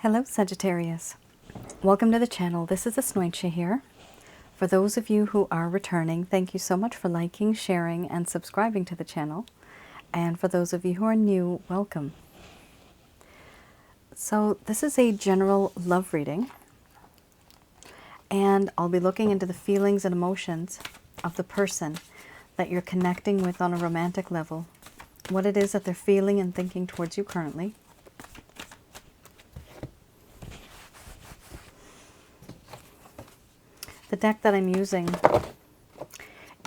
Hello Sagittarius. Welcome to the channel. This is Asnointia here. For those of you who are returning, thank you so much for liking, sharing, and subscribing to the channel. And for those of you who are new, welcome. So this is a general love reading, and I'll be looking into the feelings and emotions of the person that you're connecting with on a romantic level, what it is that they're feeling and thinking towards you currently. The deck that I'm using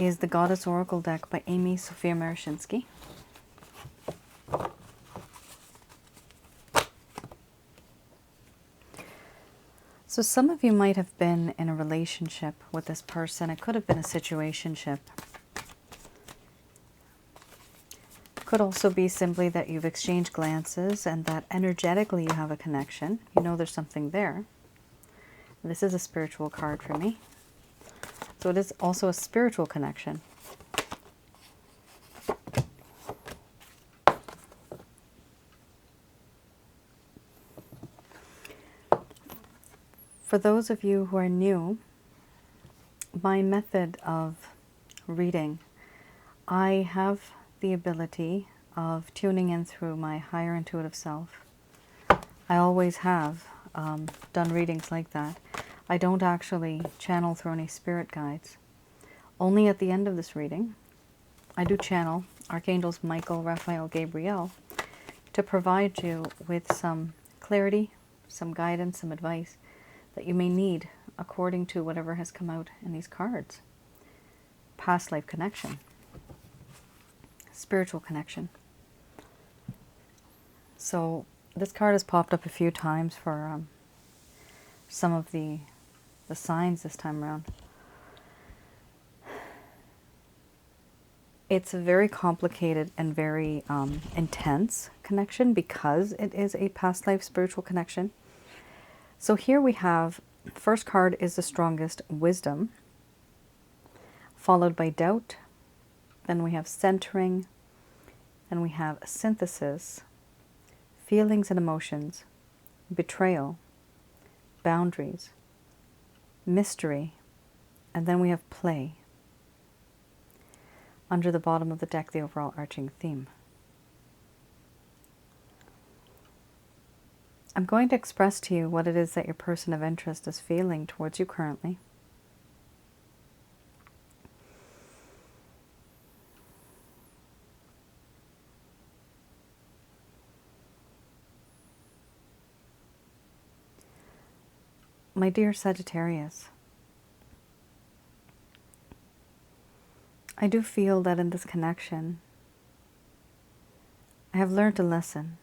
is the Goddess Oracle deck by Amy Sophia Marashinsky. So some of you might have been in a relationship with this person. It could have been a situationship. Could also be simply that you've exchanged glances and that energetically you have a connection. You know there's something there. This is a spiritual card for me. So it is also a spiritual connection. For those of you who are new, my method of reading, I have the ability of tuning in through my higher intuitive self. I always have done readings like that. I don't actually channel through any spirit guides. Only at the end of this reading, I do channel Archangels Michael, Raphael, Gabriel to provide you with some clarity, some guidance, some advice that you may need according to whatever has come out in these cards. Past life connection, spiritual connection. So this card has popped up a few times for some of the signs this time around. It's a very complicated and very intense connection because it is a past life spiritual connection. So here we have, first card is the strongest, wisdom, followed by doubt. Then we have centering. Then we have synthesis, feelings and emotions, betrayal, boundaries, mystery, and then we have play. Under the bottom of the deck, the overall arching theme. I'm going to express to you what it is that your person of interest is feeling towards you currently. My dear Sagittarius, I do feel that in this connection, I have learned a lesson.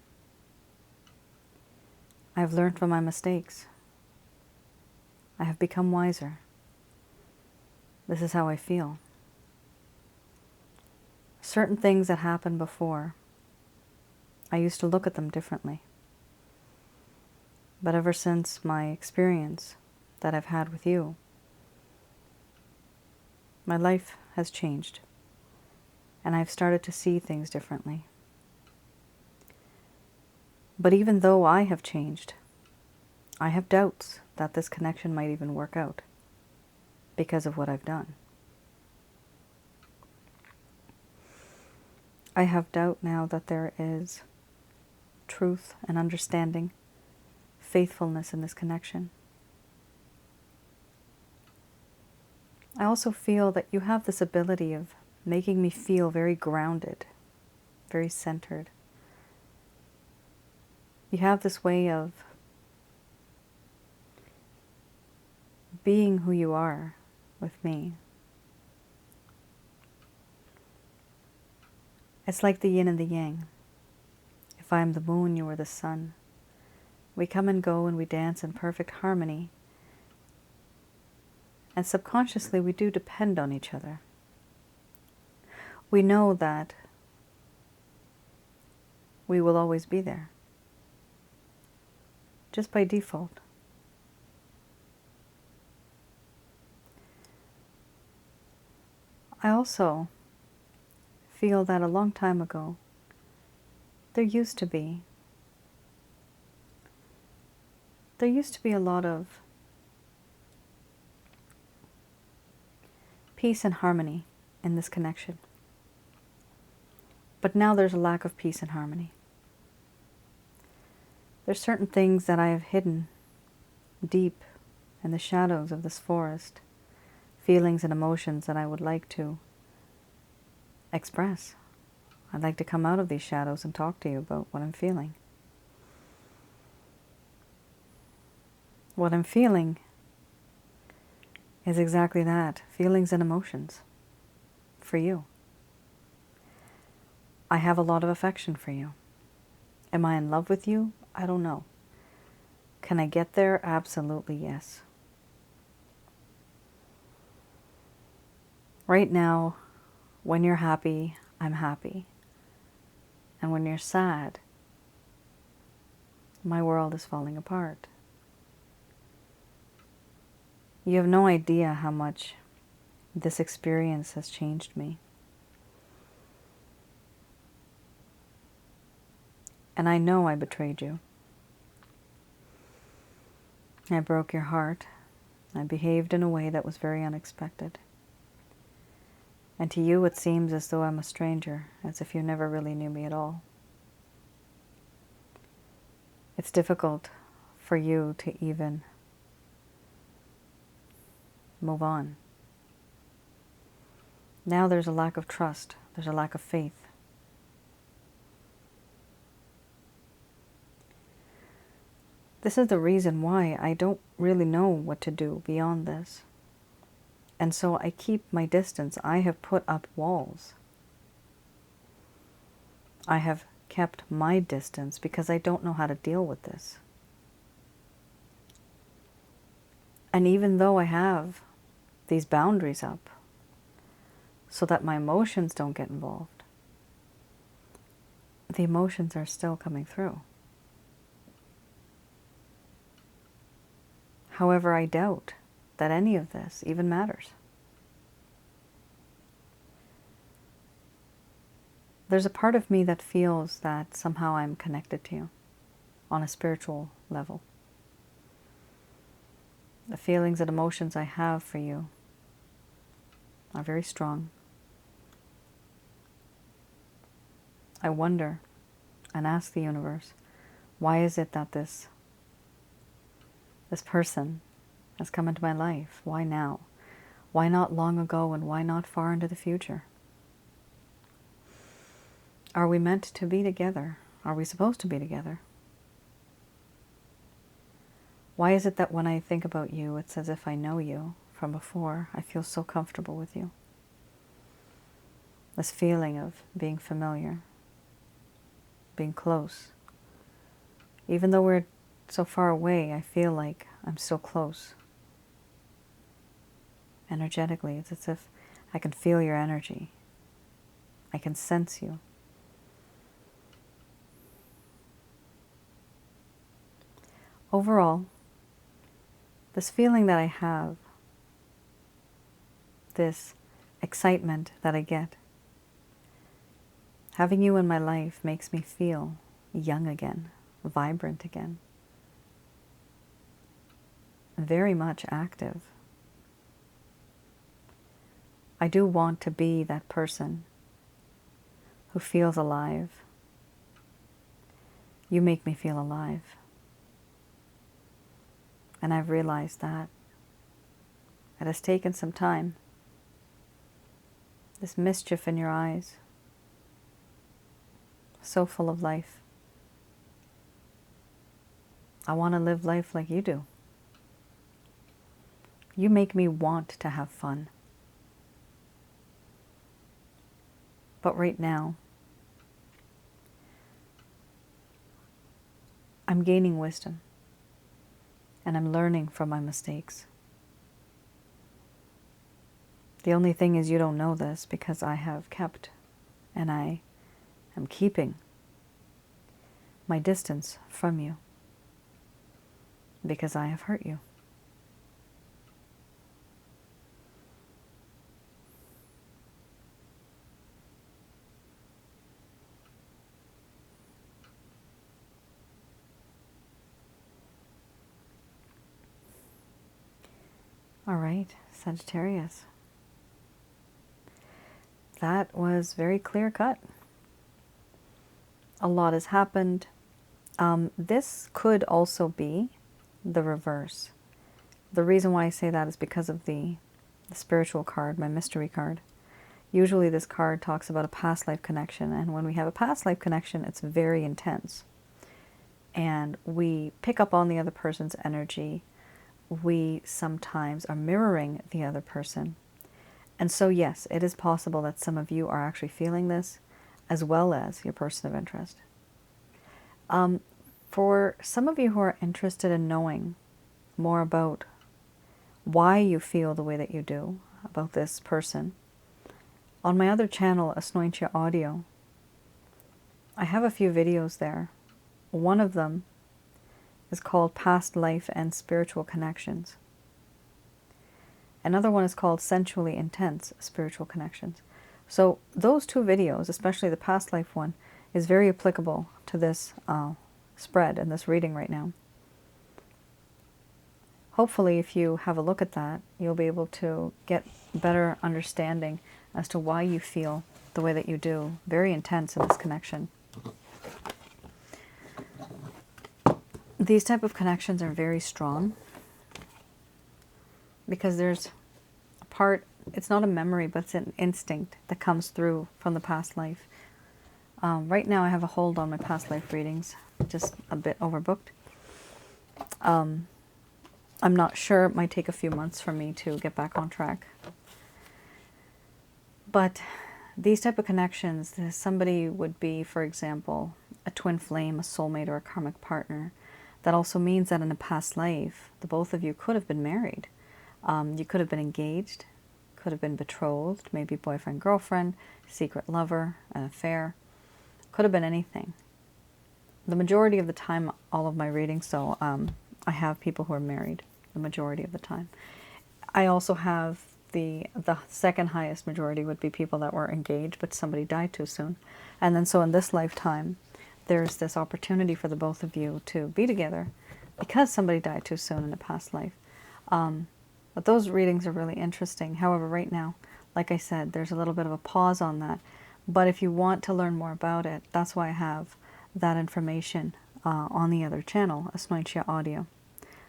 I have learned from my mistakes. I have become wiser. This is how I feel. Certain things that happened before, I used to look at them differently. But ever since my experience that I've had with you, my life has changed, and I've started to see things differently. But even though I have changed, I have doubts that this connection might even work out because of what I've done. I have doubt now that there is truth and understanding, faithfulness in this connection. I also feel that you have this ability of making me feel very grounded, very centered. You have this way of being who you are with me. It's like the yin and the yang. If I am the moon, you are the sun. We come and go and we dance in perfect harmony. And subconsciously we do depend on each other. We know that we will always be there, just by default. I also feel that a long time ago, there used to be there used to be a lot of peace and harmony in this connection. But now there's a lack of peace and harmony. There's certain things that I have hidden deep in the shadows of this forest, feelings and emotions that I would like to express. I'd like to come out of these shadows and talk to you about what I'm feeling. What I'm feeling is exactly that, feelings and emotions for you. I have a lot of affection for you. Am I in love with you? I don't know. Can I get there? Absolutely yes. Right now, when you're happy, I'm happy. And when you're sad, my world is falling apart. You have no idea how much this experience has changed me. And I know I betrayed you. I broke your heart. I behaved in a way that was very unexpected. And to you it seems as though I'm a stranger, as if you never really knew me at all. It's difficult for you to even move on. Now there's a lack of trust. There's a lack of faith. This is the reason why I don't really know what to do beyond this. And so I keep my distance. I have put up walls. I have kept my distance because I don't know how to deal with this. And even though I have these boundaries up so that my emotions don't get involved, the emotions are still coming through. However, I doubt that any of this even matters. There's a part of me that feels that somehow I'm connected to you on a spiritual level. The feelings and emotions I have for you are very strong. I wonder and ask the universe, why is it that this person has come into my life? Why now? Why not long ago, and why not far into the future? Are we meant to be together? Are we supposed to be together? Why is it that when I think about you, it's as if I know you from before? I feel so comfortable with you. This feeling of being familiar, being close. Even though we're so far away, I feel like I'm so close. Energetically, it's as if I can feel your energy. I can sense you. Overall, this feeling that I have, this excitement that I get, having you in my life makes me feel young again, vibrant again, very much active. I do want to be that person who feels alive. You make me feel alive. And I've realized that it has taken some time. This mischief in your eyes, so full of life. I want to live life like you do. You make me want to have fun. But right now, I'm gaining wisdom. And I'm learning from my mistakes. The only thing is you don't know this because I have kept and I am keeping my distance from you because I have hurt you. All right, Sagittarius. That was very clear cut. A lot has happened. This could also be the reverse. The reason why I say that is because of the spiritual card, my mystery card. Usually this card talks about a past life connection, and when we have a past life connection, it's very intense. And we pick up on the other person's energy. We sometimes are mirroring the other person. And so yes, it is possible that some of you are actually feeling this, as well as your person of interest. For some of you who are interested in knowing more about why you feel the way that you do about this person, on my other channel, Asnointia Audio, I have a few videos there. One of them is called Past Life and Spiritual Connections. Another one is called Sensually Intense Spiritual Connections. So those two videos, especially the past life one, is very applicable to this spread and this reading right now. Hopefully, if you have a look at that, you'll be able to get better understanding as to why you feel the way that you do. Very intense in this connection. These type of connections are very strong because there's a part, it's not a memory, but it's an instinct that comes through from the past life. Right now I have a hold on my past life readings, just a bit overbooked. I'm not sure, it might take a few months for me to get back on track. But these type of connections, somebody would be, for example, a twin flame, a soulmate, or a karmic partner. That also means that in a past life, the both of you could have been married. You could have been engaged, could have been betrothed, maybe boyfriend, girlfriend, secret lover, an affair. Could have been anything. The majority of the time, all of my readings, so I have people who are married the majority of the time. I also have the second highest majority would be people that were engaged, but somebody died too soon. And then so in this lifetime, there's this opportunity for the both of you to be together because somebody died too soon in a past life. But those readings are really interesting. However, right now, like I said, there's a little bit of a pause on that. But if you want to learn more about it, that's why I have that information on the other channel, Asnointia Audio.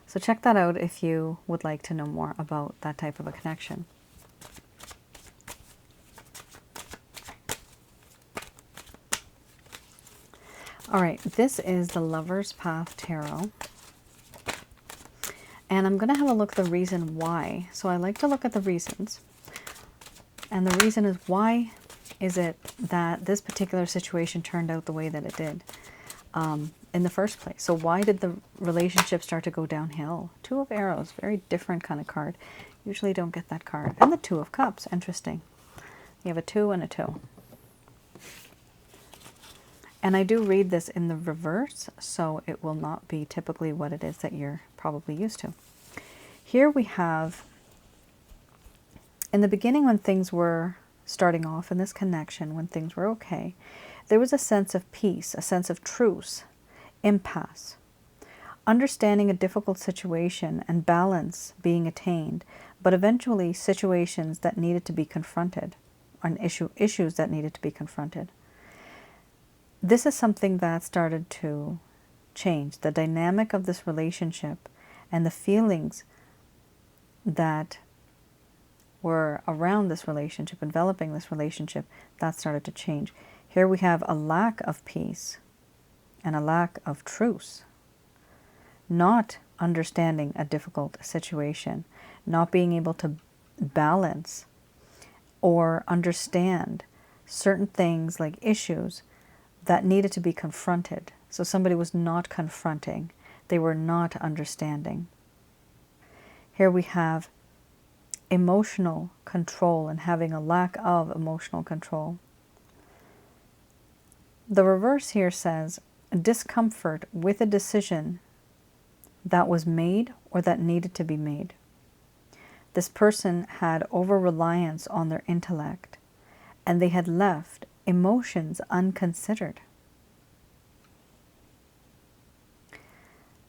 So check that out if you would like to know more about that type of a connection. All right, this is the Lover's Path Tarot. And I'm going to have a look at the reason why. So I like to look at the reasons. And the reason is, why is it that this particular situation turned out the way that it did in the first place? So why did the relationship start to go downhill? Two of Arrows, very different kind of card. Usually don't get that card. And the Two of Cups, interesting. You have a 2 and a 2. And I do read this in the reverse, so it will not be typically what it is that you're probably used to. Here we have, in the beginning when things were starting off in this connection, when things were okay, there was a sense of peace, a sense of truce, impasse, understanding a difficult situation and balance being attained, but eventually situations that needed to be confronted, and issues that needed to be confronted. This is something that started to change. The dynamic of this relationship and the feelings that were around this relationship, enveloping this relationship, that started to change. Here we have a lack of peace and a lack of truce. Not understanding a difficult situation, not being able to balance or understand certain things like issues that needed to be confronted. So somebody was not confronting. They were not understanding. Here we have emotional control and having a lack of emotional control. The reverse here says discomfort with a decision that was made or that needed to be made. This person had over-reliance on their intellect, and they had left emotions unconsidered.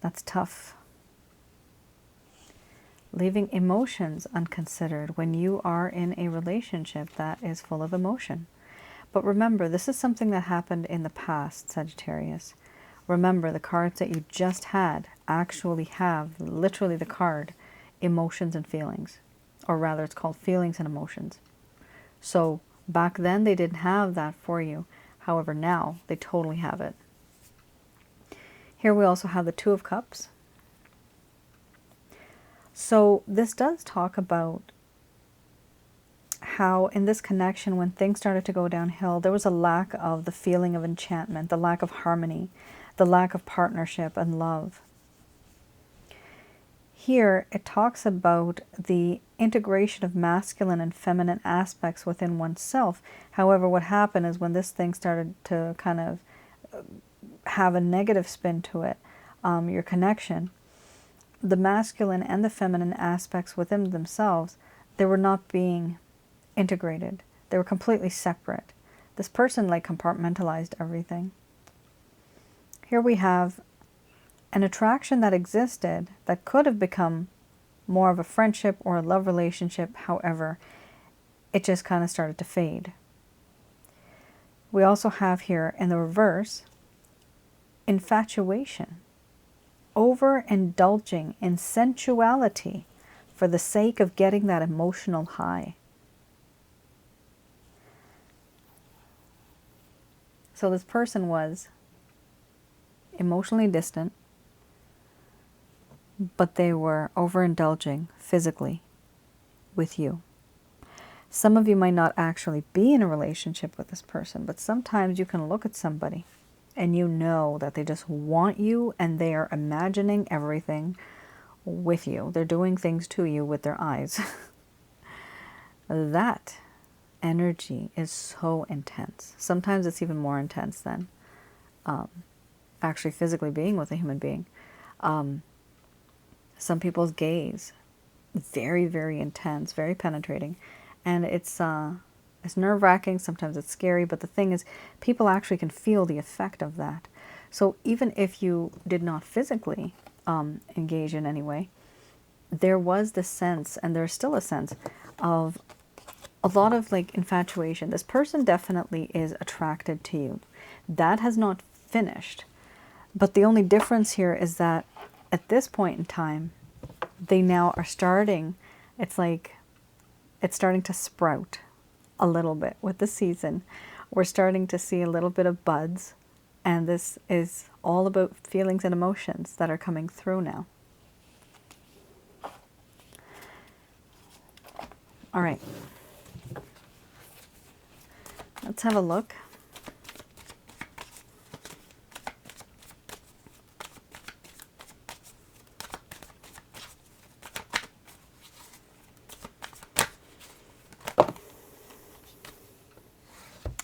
That's tough. leaving emotions unconsidered when you are in a relationship that is full of emotion. But remember, this is something that happened in the past, Sagittarius. Remember, the cards that you just had actually have literally the card emotions and feelings. Or rather, it's called feelings and emotions. So back then they didn't have that for you. However, now they totally have it. Here we also have the Two of Cups. So this does talk about how in this connection, when things started to go downhill, there was a lack of the feeling of enchantment, the lack of harmony, the lack of partnership and love. Here it talks about the integration of masculine and feminine aspects within oneself. However, what happened is when this thing started to kind of have a negative spin to it, your connection, the masculine and the feminine aspects within themselves, they were not being integrated. They were completely separate. This person like compartmentalized everything. Here we have an attraction that existed that could have become more of a friendship or a love relationship. However, it just kind of started to fade. We also have here in the reverse, infatuation, overindulging in sensuality for the sake of getting that emotional high. So this person was emotionally distant, but they were overindulging physically with you. Some of you might not actually be in a relationship with this person, but sometimes you can look at somebody and you know that they just want you and they are imagining everything with you. They're doing things to you with their eyes. That energy is so intense. Sometimes it's even more intense than actually physically being with a human being. Some people's gaze, very, very intense, very penetrating. And it's nerve-wracking, sometimes it's scary, but the thing is, people actually can feel the effect of that. So even if you did not physically engage in any way, there was this sense, and there's still a sense, of a lot of like infatuation. This person definitely is attracted to you. That has not finished. But the only difference here is that at this point in time, they now are starting, it's like, it's starting to sprout a little bit with the season. We're starting to see a little bit of buds, and this is all about feelings and emotions that are coming through now. All right. Let's have a look.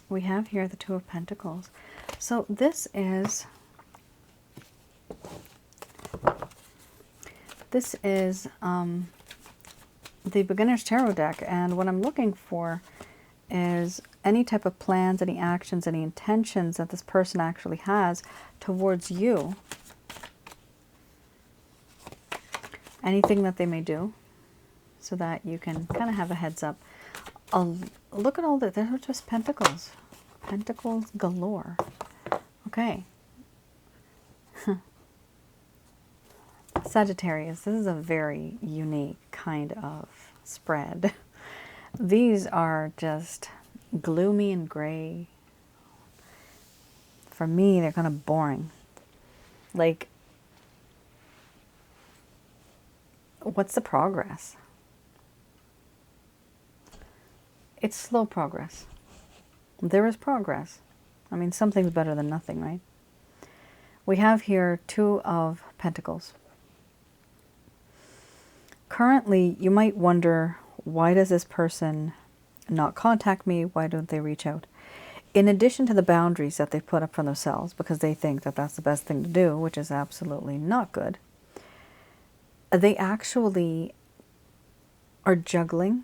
We have here the Two of Pentacles. So this is the Beginner's Tarot deck, and what I'm looking for is any type of plans, any actions, any intentions that this person actually has towards you. Anything that they may do, so that you can kind of have a heads up. Look at all that. They're just pentacles. Pentacles galore. Okay. Sagittarius, this is a very unique kind of spread. These are just gloomy and gray. For me, they're kind of boring. Like, what's the progress? It's slow progress. There is progress. I mean, something's better than nothing, right? We have here Two of Pentacles. Currently, you might wonder, why does this person not contact me? Why don't they reach out? In addition to the boundaries that they've put up for themselves, because they think that that's the best thing to do, which is absolutely not good, they actually are juggling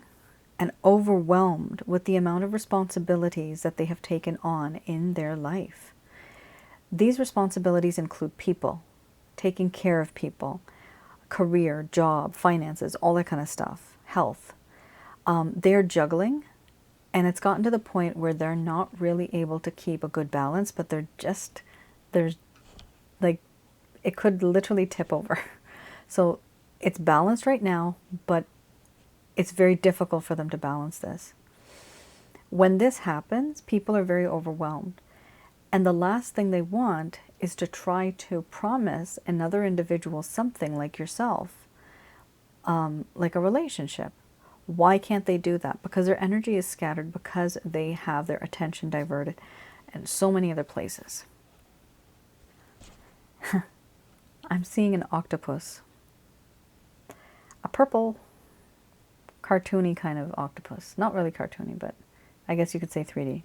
and overwhelmed with the amount of responsibilities that they have taken on in their life. These responsibilities include people, taking care of people, career, job, finances, all that kind of stuff, health. They're juggling, and it's gotten to the point where they're not really able to keep a good balance, but there's like, it could literally tip over. So it's balanced right now, but it's very difficult for them to balance this. When this happens, people are very overwhelmed. And the last thing they want is to try to promise another individual something like yourself, like a relationship. Why can't they do that? Because their energy is scattered, because they have their attention diverted in so many other places. I'm seeing an octopus. A purple, cartoony kind of octopus. Not really cartoony, but I guess you could say 3D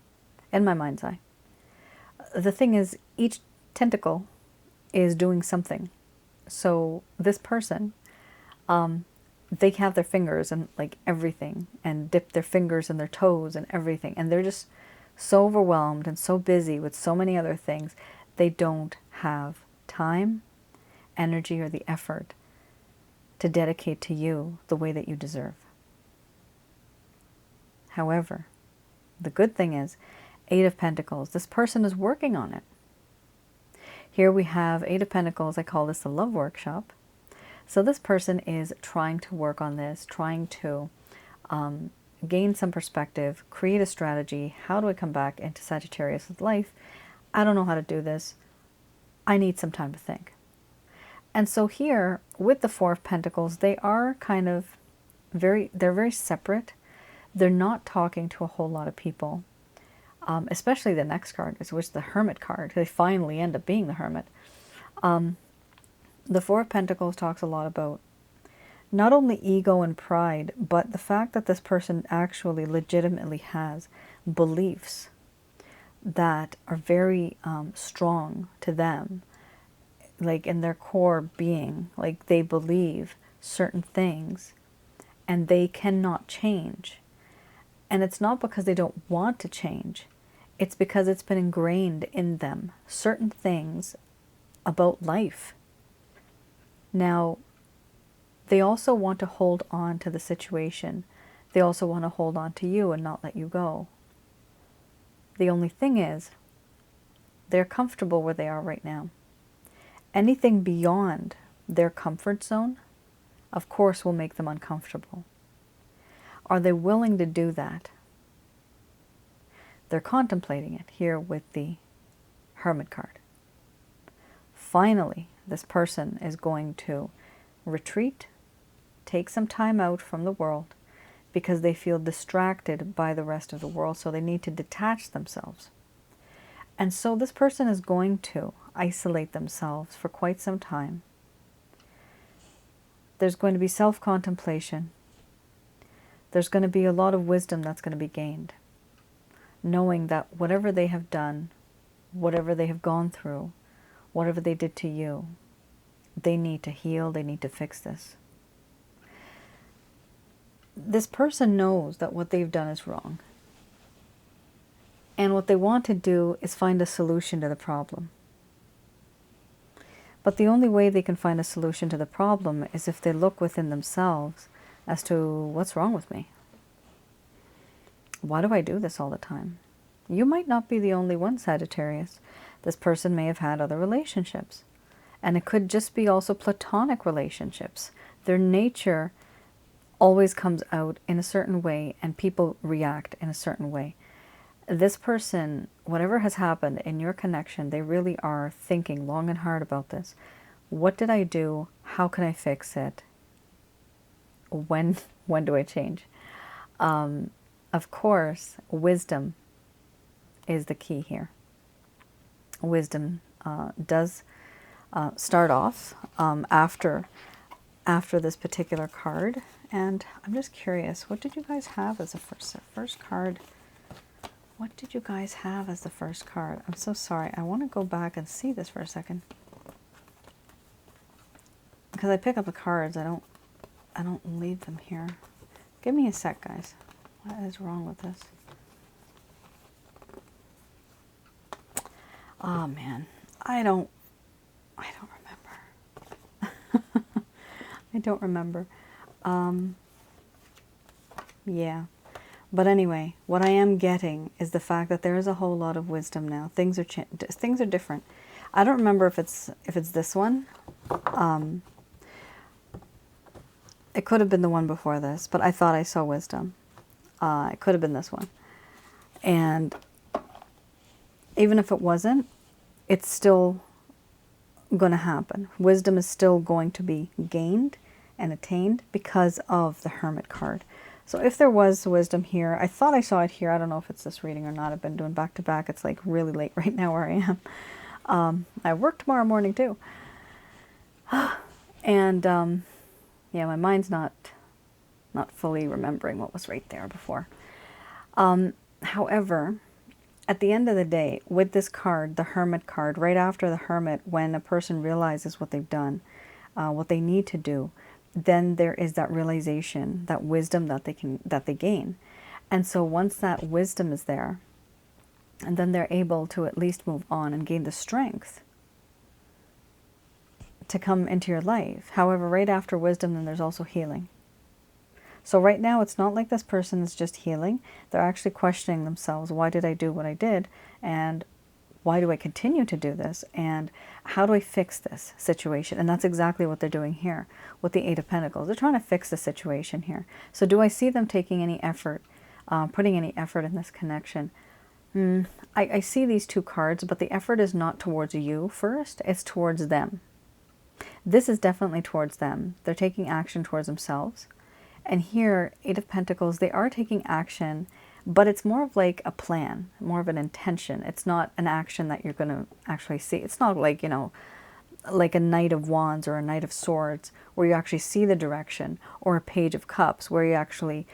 in my mind's eye. The thing is, each tentacle is doing something. So this person, they have their fingers and like everything, and dip their fingers and their toes and everything. And they're just so overwhelmed and so busy with so many other things. They don't have time, energy, or the effort to dedicate to you the way that you deserve. However, the good thing is, 8 of Pentacles, this person is working on it. Here we have 8 of Pentacles. I call this the love workshop. So this person is trying to work on this, trying to gain some perspective, create a strategy. How do I come back into Sagittarius' life? I don't know how to do this. I need some time to think. And so here, with the 4 of Pentacles, they are kind of they're very separate. They're not talking to a whole lot of people, especially the next card, which is the Hermit card. They finally end up being the Hermit. The 4 of Pentacles talks a lot about not only ego and pride, but the fact that this person actually legitimately has beliefs that are very strong to them, like in their core being. Like they believe certain things and they cannot change. And it's not because they don't want to change. It's because it's been ingrained in them, certain things about life. Now, they also want to hold on to the situation. They also want to hold on to you and not let you go. The only thing is, they're comfortable where they are right now. Anything beyond their comfort zone, of course, will make them uncomfortable. Are they willing to do that? They're contemplating it here with the Hermit card. Finally, this person is going to retreat, take some time out from the world, because they feel distracted by the rest of the world, so they need to detach themselves. And so this person is going to isolate themselves for quite some time. There's going to be self-contemplation. There's going to be a lot of wisdom that's going to be gained, knowing that whatever they have done, whatever they have gone through, whatever they did to you, they need to heal, they need to fix this. This person knows that what they've done is wrong. And what they want to do is find a solution to the problem. But the only way they can find a solution to the problem is if they look within themselves as to what's wrong with me. Why do I do this all the time? You might not be the only one, Sagittarius. This person may have had other relationships. And it could just be also platonic relationships. Their nature always comes out in a certain way and people react in a certain way. This person, whatever has happened in your connection, they really are thinking long and hard about this. What did I do? How can I fix it? When do I change? Of course, wisdom is the key here. Wisdom does start off after this particular card. And I'm just curious, what did you guys have as the first card? What did you guys have as the first card? I'm so sorry. I want to go back and see this for a second. Because I pick up the cards, I don't leave them here. Give me a sec, guys. What is wrong with this? Oh man, I don't remember. I don't remember. Yeah. But anyway, what I am getting is the fact that there is a whole lot of wisdom now. Things are different. I don't remember if it's this one. It could have been the one before this, but I thought I saw wisdom. It could have been this one. And even if it wasn't, it's still going to happen. Wisdom is still going to be gained and attained because of the Hermit card. So if there was wisdom here, I thought I saw it here. I don't know if it's this reading or not. I've been doing back to back. It's like really late right now where I am. I work tomorrow morning too. And yeah, my mind's not fully remembering what was right there before. However, at the end of the day, with this card, the Hermit card, right after the Hermit, when a person realizes what they've done, what they need to do, then there is that realization, that wisdom that they gain. And so once that wisdom is there, and then they're able to at least move on and gain the strength to come into your life. However, right after wisdom, then there's also healing. So right now, it's not like this person is just healing. They're actually questioning themselves. Why did I do what I did? And why do I continue to do this? And how do I fix this situation? And that's exactly what they're doing here with the Eight of Pentacles. They're trying to fix the situation here. So do I see them taking any effort, putting any effort in this connection? I see these two cards, but the effort is not towards you first. It's towards them. This is definitely towards them. They're taking action towards themselves. And here, Eight of Pentacles, they are taking action, but it's more of like a plan, more of an intention. It's not an action that you're going to actually see. It's not like, you know, like a Knight of Wands or a Knight of Swords, where you actually see the direction, or a Page of Cups, where you actually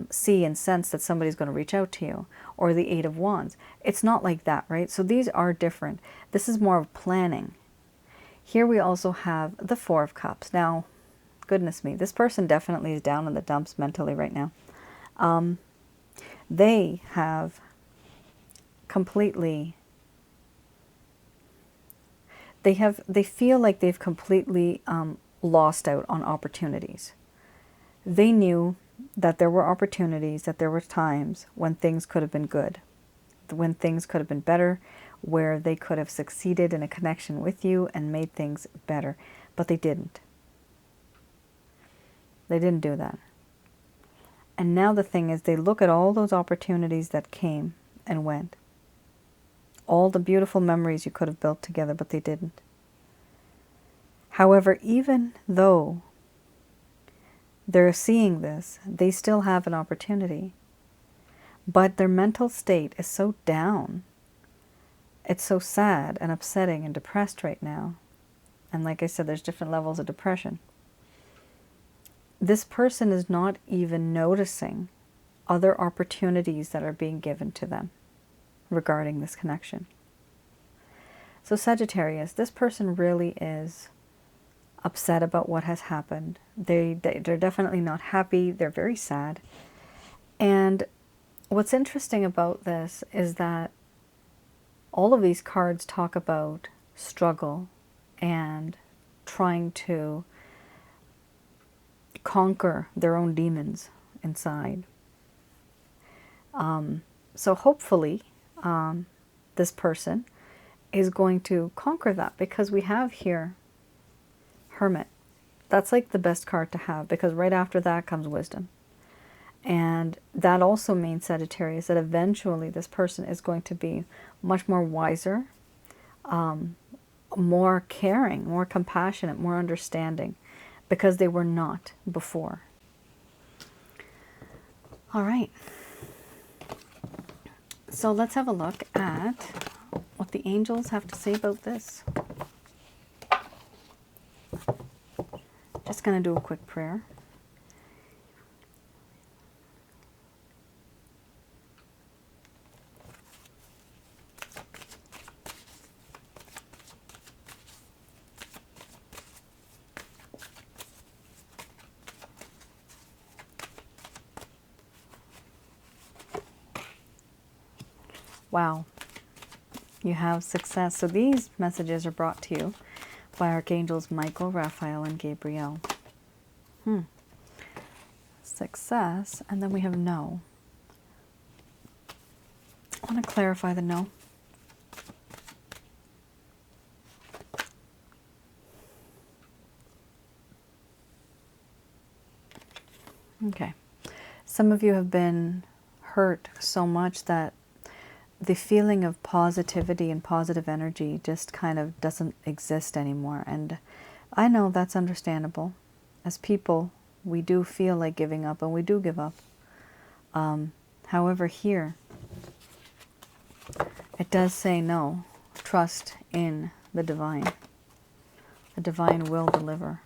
see and sense that somebody's going to reach out to you, or the Eight of Wands. It's not like that, right? So these are different. This is more of planning. Here we also have the Four of Cups. Now, goodness me, this person definitely is down in the dumps mentally right now. They have completely, they feel like they've completely lost out on opportunities. They knew that there were opportunities, that there were times when things could have been good, when things could have been better, where they could have succeeded in a connection with you and made things better, but they didn't. They didn't do that. And now the thing is, they look at all those opportunities that came and went. All the beautiful memories you could have built together, but they didn't. However, even though they're seeing this, they still have an opportunity. But their mental state is so down. It's so sad and upsetting and depressed right now. And like I said, there's different levels of depression. This person is not even noticing other opportunities that are being given to them regarding this connection. So Sagittarius, this person really is upset about what has happened. They're definitely not happy. They're very sad. And what's interesting about this is that all of these cards talk about struggle and trying to conquer their own demons inside. So hopefully this person is going to conquer that, because we have here Hermit. That's like the best card to have, because right after that comes wisdom. And that also means, Sagittarius, that eventually this person is going to be much more wiser, more caring, more compassionate, more understanding, because they were not before. All right. So let's have a look at what the angels have to say about this. Just going to do a quick prayer. Wow, you have success. So these messages are brought to you by Archangels Michael, Raphael, and Gabriel. Success, and then we have no. I want to clarify the no. Okay. Some of you have been hurt so much that the feeling of positivity and positive energy just kind of doesn't exist anymore. And I know that's understandable. As people, we do feel like giving up, and we do give up. However, here, it does say no. Trust in the divine. The divine will deliver.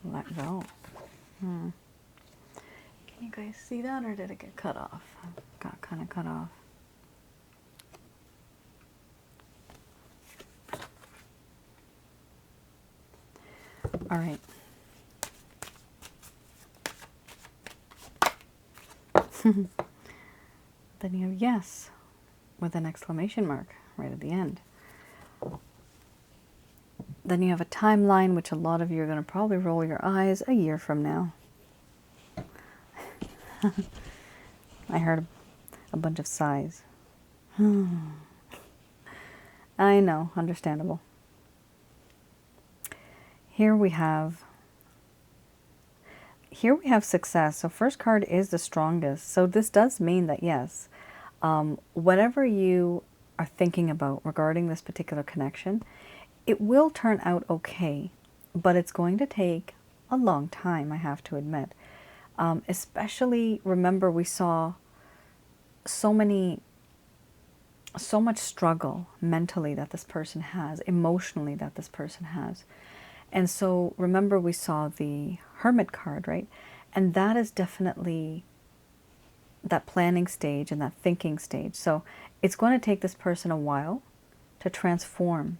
Let go. Can you guys see that, or did it get cut off? It got kind of cut off. All right. Then you have yes with an exclamation mark right at the end. Then you have a timeline, which a lot of you are going to probably roll your eyes a year from now. I heard a bunch of sighs. I know, understandable. Here we have success. So first card is the strongest. So this does mean that yes, whatever you are thinking about regarding this particular connection, it will turn out okay, but it's going to take a long time, I have to admit. Especially, remember, we saw so much struggle mentally that this person has, emotionally that this person has. And so remember, we saw the Hermit card, right? And that is definitely that planning stage and that thinking stage. So it's going to take this person a while to transform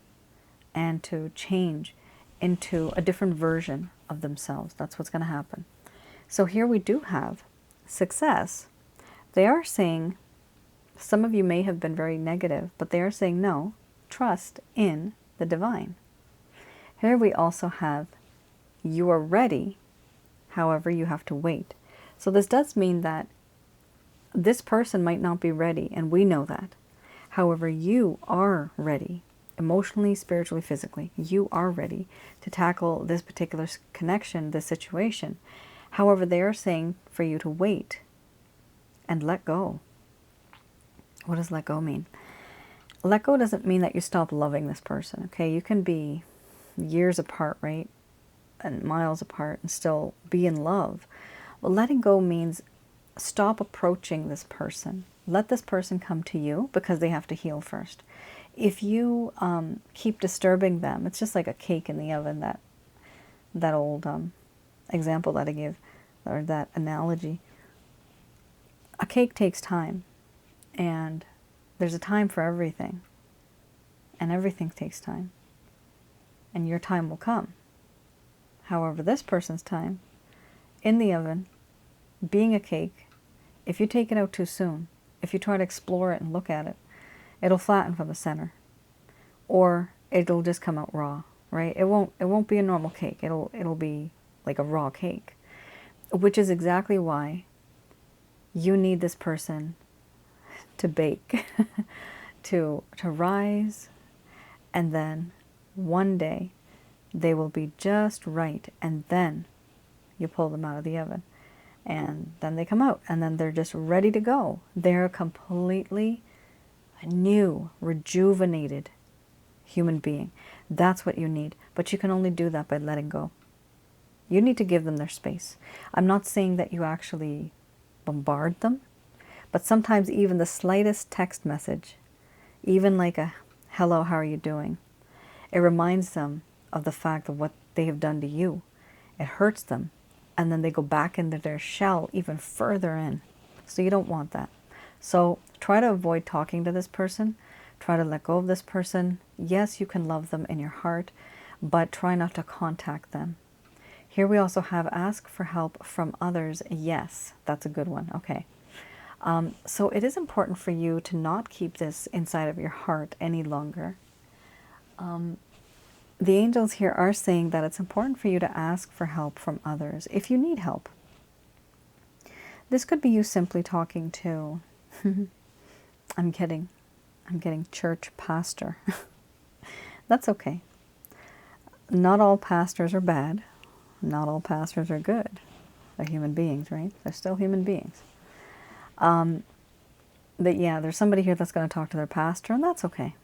and to change into a different version of themselves. That's what's going to happen. So here we do have success. They are saying, some of you may have been very negative, but they are saying no, trust in the divine. Here we also have, you are ready, however you have to wait. So this does mean that this person might not be ready, and we know that. However, you are ready, emotionally, spiritually, physically. You are ready to tackle this particular connection, this situation. However, they are saying for you to wait and let go. What does let go mean? Let go doesn't mean that you stop loving this person, okay? You can be years apart, right? And miles apart and still be in love. Well, letting go means stop approaching this person. Let this person come to you because they have to heal first. If you keep disturbing them, it's just like a cake in the oven, that old example that I give, or that analogy. A cake takes time, and there's a time for everything, and everything takes time, and your time will come. However, this person's time in the oven, being a cake, if you take it out too soon, if you try to explore it and look at it, it'll flatten from the center, or it'll just come out raw, right? It won't be a normal cake. It'll be like a raw cake, which is exactly why you need this person to bake, to rise, and then one day they will be just right, and then you pull them out of the oven, and then they come out, and then they're just ready to go. They're a completely new, rejuvenated human being. That's what you need, but you can only do that by letting go. You need to give them their space. I'm not saying that you actually bombard them, but sometimes even the slightest text message, even like a hello, how are you doing? It reminds them of the fact of what they have done to you. It hurts them, and then they go back into their shell even further in. So you don't want that. So try to avoid talking to this person. Try to let go of this person. Yes, you can love them in your heart, but try not to contact them. Here we also have ask for help from others. Yes, that's a good one. Okay. So it is important for you to not keep this inside of your heart any longer. The angels here are saying that it's important for you to ask for help from others if you need help. This could be you simply talking to, I'm kidding, I'm getting church pastor. That's okay. Not all pastors are bad. Not all pastors are good. They're human beings, right? They're still human beings. But yeah, there's somebody here that's going to talk to their pastor, and that's okay.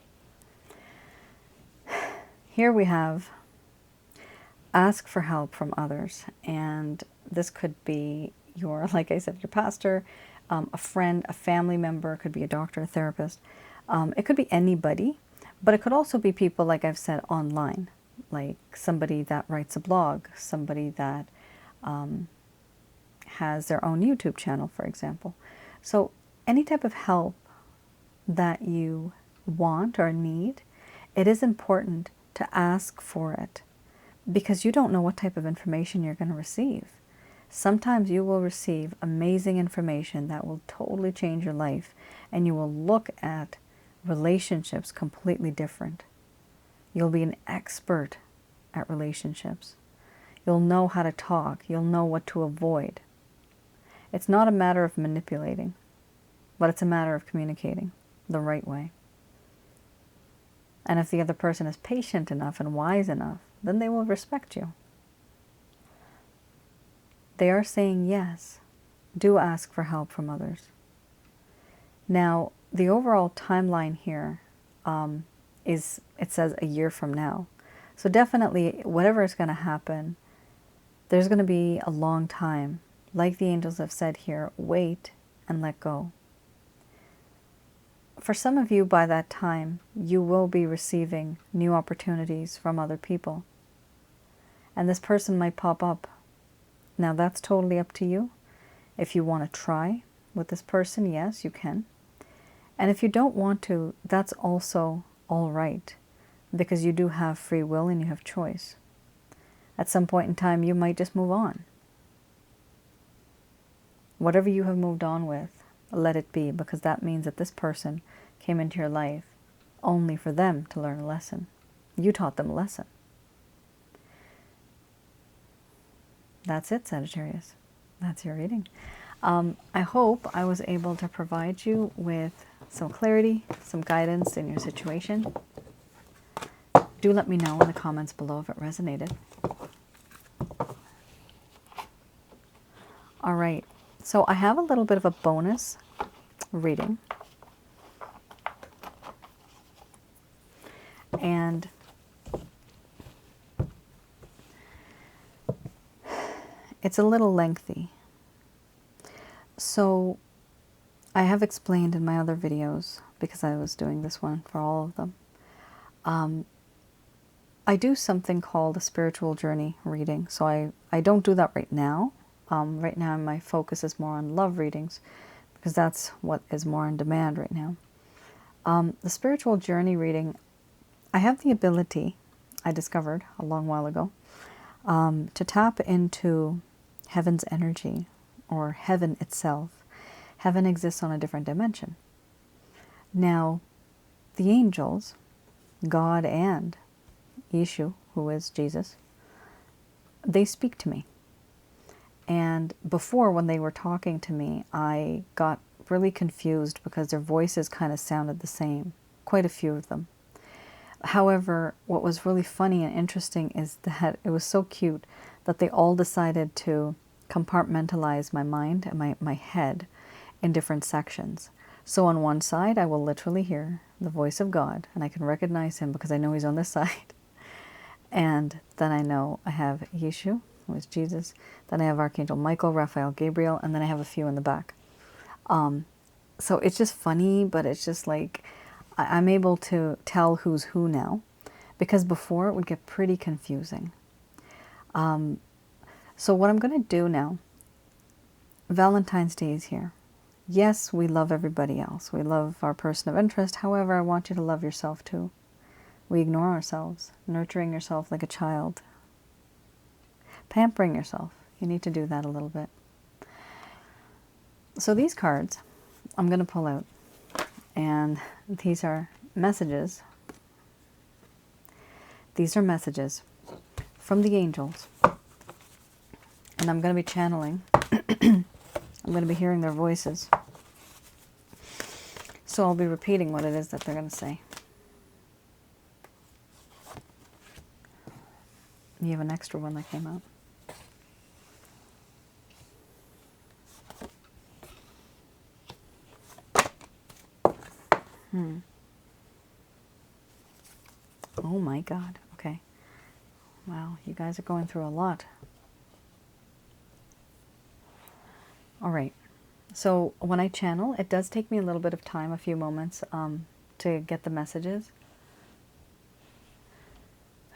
Here we have ask for help from others, and this could be your, like I said, your pastor, a friend, a family member, it could be a doctor, a therapist. It could be anybody, but it could also be people, like I've said, online, like somebody that writes a blog, somebody that has their own YouTube channel, for example. So any type of help that you want or need, it is important to ask for it, because you don't know what type of information you're going to receive. Sometimes you will receive amazing information that will totally change your life, and you will look at relationships completely different. You'll be an expert at relationships. You'll know how to talk. You'll know what to avoid. It's not a matter of manipulating, but it's a matter of communicating the right way. And if the other person is patient enough and wise enough, then they will respect you. They are saying yes. Do ask for help from others. Now, the overall timeline here is, it says a year from now. So definitely, whatever is going to happen, there's going to be a long time. Like the angels have said here, wait and let go. For some of you, by that time, you will be receiving new opportunities from other people. And this person might pop up. Now, that's totally up to you. If you want to try with this person, yes, you can. And if you don't want to, that's also all right, because you do have free will and you have choice. At some point in time, you might just move on. Whatever you have moved on with, let it be, because that means that this person came into your life only for them to learn a lesson. You taught them a lesson. That's it, Sagittarius. That's your reading. I hope I was able to provide you with some clarity, some guidance in your situation. Do let me know in the comments below if it resonated. All right. So I have a little bit of a bonus reading. And it's a little lengthy. So I have explained in my other videos, because I was doing this one for all of them, I do something called a spiritual journey reading. So I don't do that right now. Right now my focus is more on love readings, because that's what is more in demand right now. The spiritual journey reading, I have the ability, I discovered a long while ago, to tap into heaven's energy, or heaven itself. Heaven exists on a different dimension. Now, the angels, God and Yeshu, who is Jesus, they speak to me. And before, when they were talking to me, I got really confused because their voices kind of sounded the same, quite a few of them. However, what was really funny and interesting is that it was so cute that they all decided to compartmentalize my mind and my head in different sections. So on one side, I will literally hear the voice of God, and I can recognize him because I know he's on this side. And then I know I have Yeshu, who is Jesus. Then I have Archangel Michael, Raphael, Gabriel, and then I have a few in the back. So it's just funny, but it's just like, I'm able to tell who's who now, because before it would get pretty confusing. So what I'm going to do now, Valentine's Day is here. Yes, we love everybody else. We love our person of interest. However, I want you to love yourself too. We ignore ourselves, nurturing yourself like a child. pampering yourself. You need to do that a little bit. So these cards I'm going to pull out, and these are messages. These are messages from the angels, and I'm going to be channeling. I'm going to be hearing their voices. So I'll be repeating what it is that they're going to say. You have an extra one that came out. Oh my God. Okay. Wow, you guys are going through a lot. All right. So when I channel, it does take me a little bit of time, a few moments, to get the messages.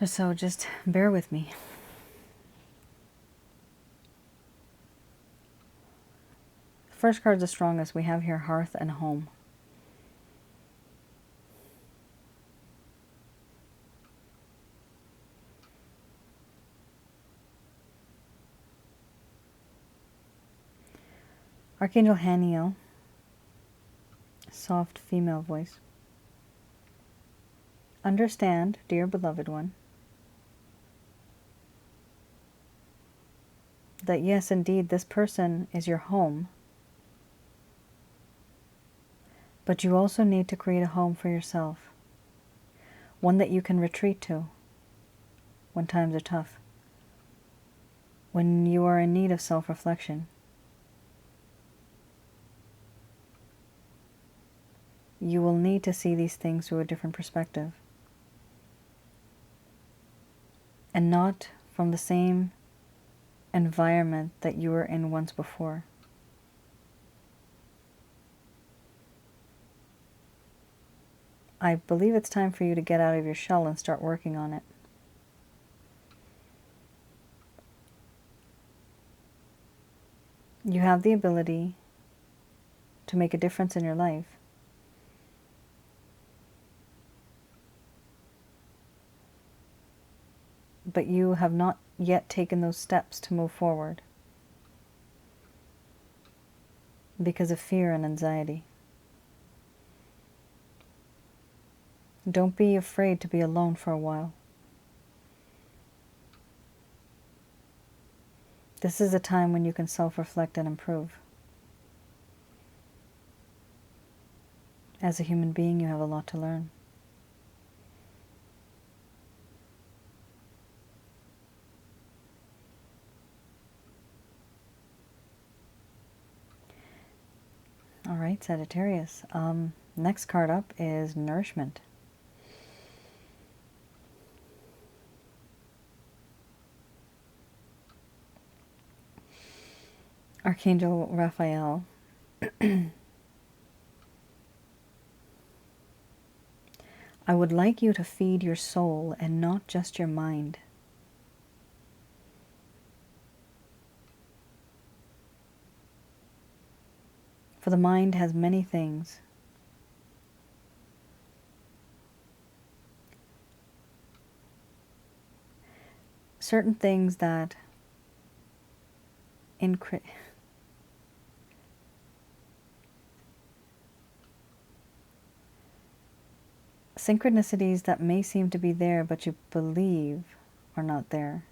So just bear with me. The first card's the strongest. We have here hearth and home. Archangel Haniel, soft female voice. Understand, dear beloved one, that yes, indeed, this person is your home, but you also need to create a home for yourself, one that you can retreat to when times are tough, when you are in need of self-reflection. You will need to see these things through a different perspective, and not from the same environment that you were in once before. I believe it's time for you to get out of your shell and start working on it. You have the ability to make a difference in your life. But you have not yet taken those steps to move forward because of fear and anxiety. Don't be afraid to be alone for a while. This is a time when you can self-reflect and improve. As a human being, you have a lot to learn. All right, Sagittarius. Next card up is Nourishment. Archangel Raphael. I would like you to feed your soul and not just your mind. For the mind has many things. Certain things that synchronicities that may seem to be there, but you believe are not there.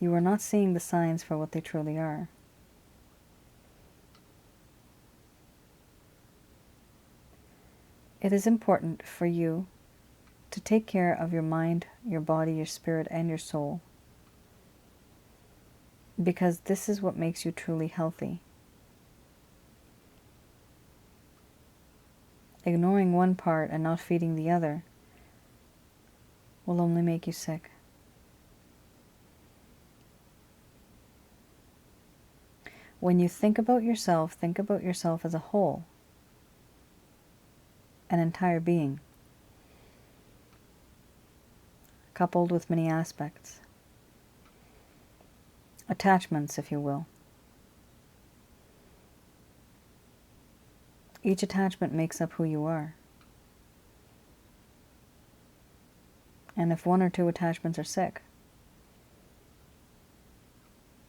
You are not seeing the signs for what they truly are. It is important for you to take care of your mind, your body, your spirit, and your soul, because this is what makes you truly healthy. Ignoring one part and not feeding the other will only make you sick. When you think about yourself as a whole, an entire being, coupled with many aspects, attachments, if you will. Each attachment makes up who you are. And if one or two attachments are sick,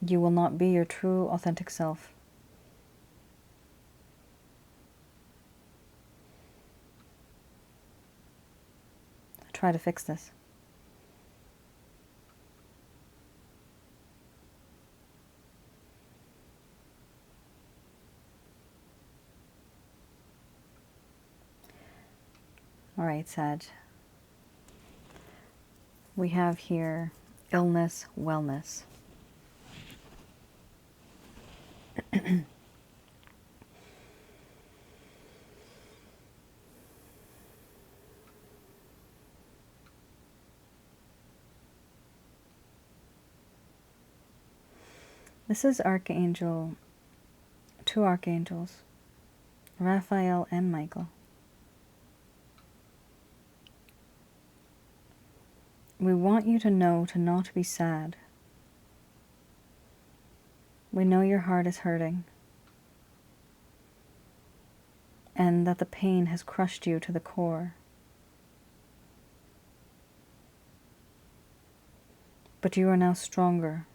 You will not be your true, authentic self. Try to fix this. All right, Sag. We have here illness, wellness. This is Archangel, two archangels, Raphael and Michael. We want you to know to not be sad. We know your heart is hurting and that the pain has crushed you to the core. But you are now stronger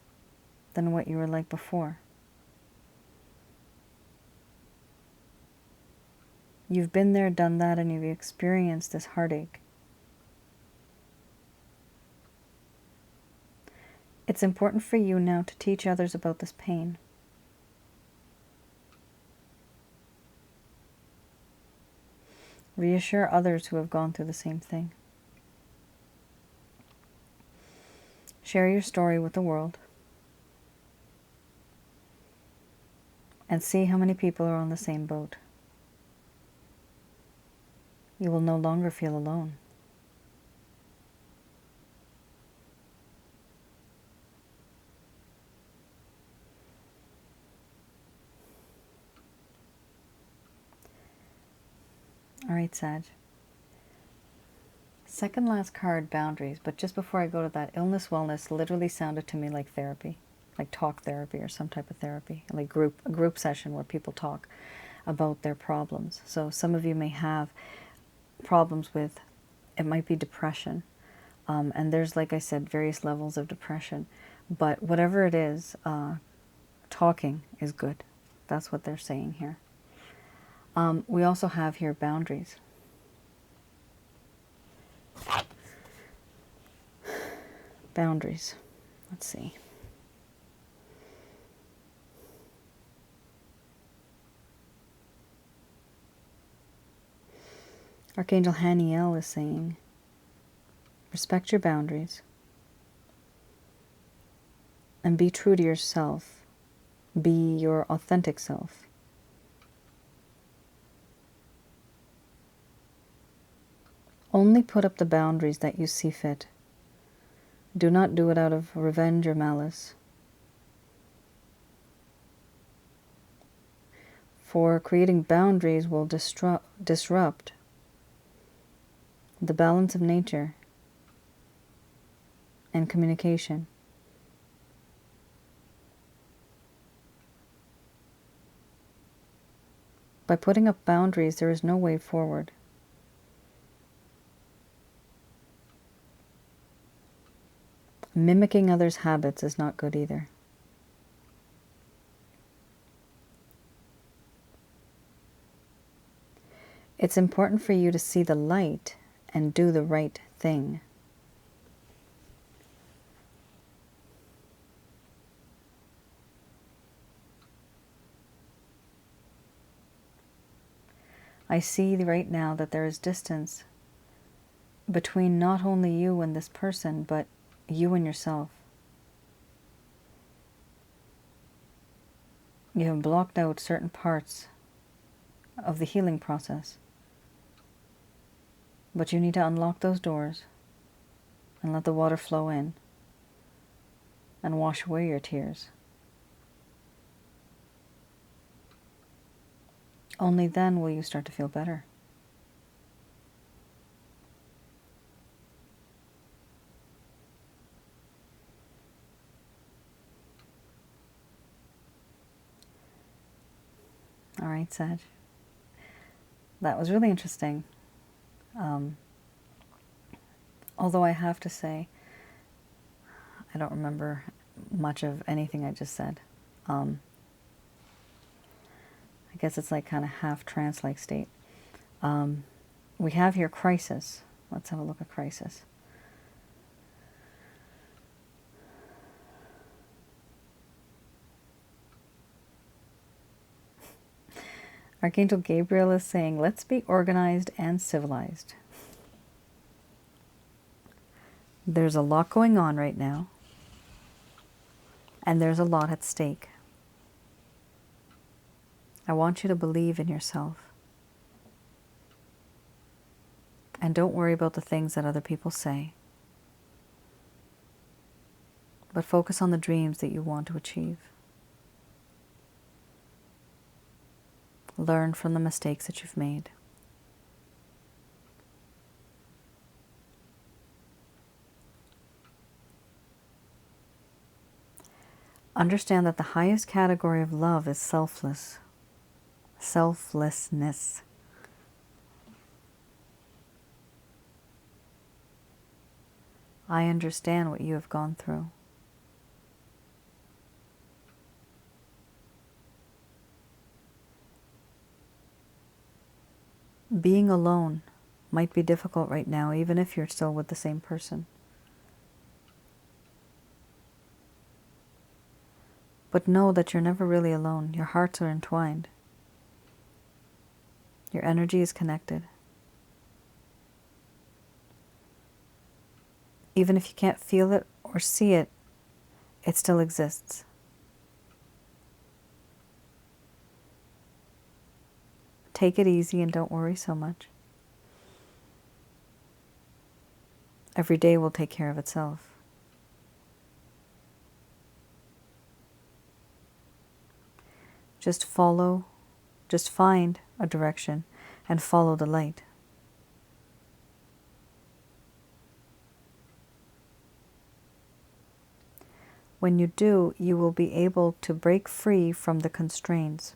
than what you were like before. You've been there, done that, and you've experienced this heartache. It's important for you now to teach others about this pain. Reassure others who have gone through the same thing. Share your story with the world. And see how many people are on the same boat. You will no longer feel alone. All right, Sag. Second last card, boundaries. But just before I go to that, illness, wellness literally sounded to me like therapy, like talk therapy or some type of therapy, like a group session where people talk about their problems. So some of you may have problems with, it might be depression. And there's, like I said, various levels of depression. But whatever it is, talking is good. That's what they're saying here. We also have here boundaries. Boundaries. Let's see. Archangel Haniel is saying, respect your boundaries and be true to yourself. Be your authentic self. Only put up the boundaries that you see fit. Do not do it out of revenge or malice. For creating boundaries will disrupt the balance of nature and communication. By putting up boundaries, there is no way forward. Mimicking others' habits is not good either. It's important for you to see the light and do the right thing. I see right now that there is distance between not only you and this person, but you and yourself. You have blocked out certain parts of the healing process. But you need to unlock those doors and let the water flow in and wash away your tears. Only then will you start to feel better. All right, Sag. That was really interesting. Although I have to say, I don't remember much of anything I just said. I guess it's like kind of half trance-like state. We have here crisis. Let's have a look at crisis. Archangel Gabriel is saying, let's be organized and civilized. There's a lot going on right now, and there's a lot at stake. I want you to believe in yourself. And don't worry about the things that other people say. But focus on the dreams that you want to achieve. Learn from the mistakes that you've made. Understand that the highest category of love is selflessness. I understand what you have gone through. Being alone might be difficult right now, even if you're still with the same person. But know that you're never really alone. Your hearts are entwined. Your energy is connected. Even if you can't feel it or see it, it still exists. Take it easy and don't worry so much. Every day will take care of itself. Just find a direction and follow the light. When you do, you will be able to break free from the constraints.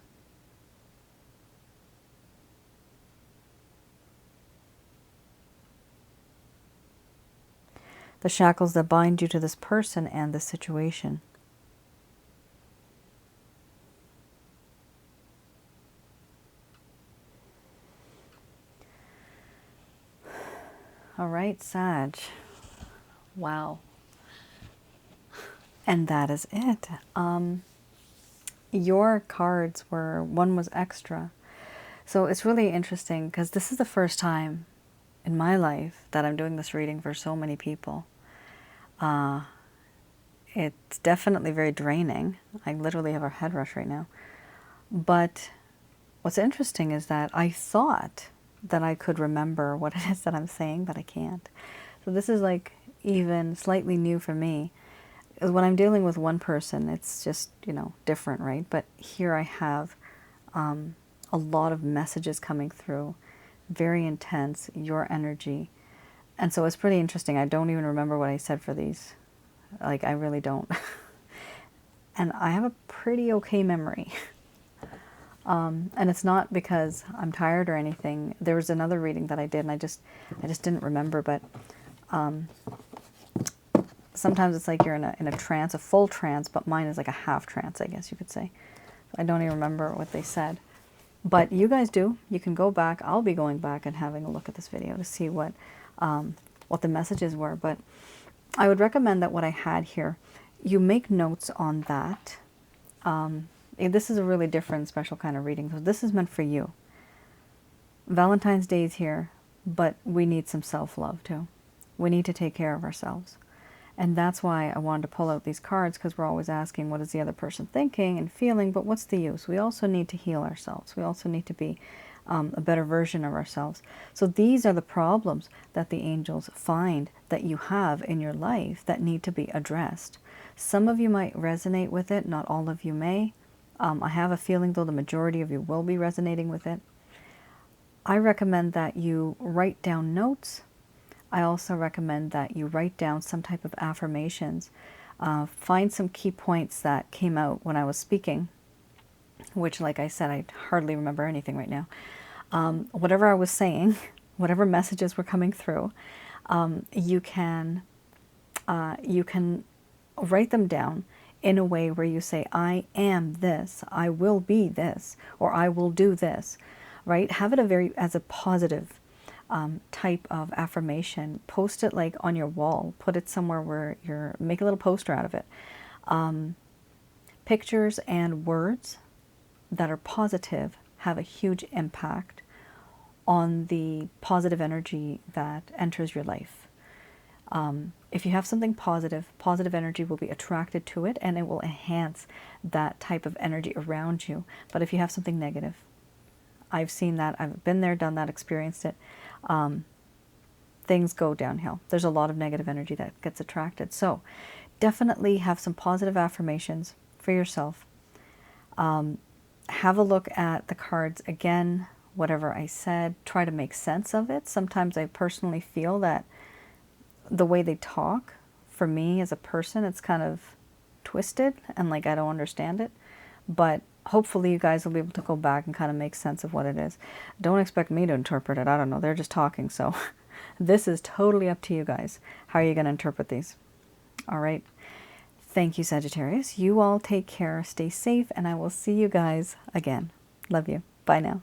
The shackles that bind you to this person and this situation. All right, Sag. Wow. And that is it. Your cards were, one was extra. So it's really interesting because this is the first time in my life that I'm doing this reading for so many people. It's definitely very draining. I literally have a head rush right now. But what's interesting is that I thought that I could remember what it is that I'm saying, but I can't. So this is like even slightly new for me. When I'm dealing with one person, it's just, different, right? But here I have a lot of messages coming through, very intense, your energy. And so it's pretty interesting. I don't even remember what I said for these. Like, I really don't. And I have a pretty okay memory. And it's not because I'm tired or anything. There was another reading that I did, and I just didn't remember. But sometimes it's like you're in a trance, a full trance, but mine is like a half trance, I guess you could say. I don't even remember what they said. But you guys do. You can go back. I'll be going back and having a look at this video to see what the messages were. But I would recommend that what I had here, you make notes on that. This is a really different, special kind of reading. So this is meant for you. Valentine's Day is here, but we need some self-love too. We need to take care of ourselves. And that's why I wanted to pull out these cards, because we're always asking, what is the other person thinking and feeling? But what's the use? We also need to heal ourselves. We also need to be a better version of ourselves. So these are the problems that the angels find that you have in your life that need to be addressed. Some of you might resonate with it, not all of you may. I have a feeling, though, the majority of you will be resonating with it. I recommend that you write down notes. I also recommend that you write down some type of affirmations. Find some key points that came out when I was speaking, which, like I said, I hardly remember anything right now. Whatever I was saying, whatever messages were coming through, you can write them down in a way where you say, I am this, I will be this, or I will do this, right? Have it as a positive type of affirmation. Post it like on your wall. Put it somewhere where make a little poster out of it. Pictures and words that are positive have a huge impact on the positive energy that enters your life. If you have something positive, positive energy will be attracted to it, and it will enhance that type of energy around you. But if you have something negative, I've seen that, I've been there, done that, experienced it, things go downhill. There's a lot of negative energy that gets attracted. So definitely have some positive affirmations for yourself. Have a look at the cards again, whatever I said, try to make sense of it. Sometimes I personally feel that the way they talk, for me as a person, it's kind of twisted and like I don't understand it. But hopefully you guys will be able to go back and kind of make sense of what it is. Don't expect me to interpret it. I don't know. They're just talking. So this is totally up to you guys. How are you going to interpret these? All right. Thank you, Sagittarius. You all take care. Stay safe. And I will see you guys again. Love you. Bye now.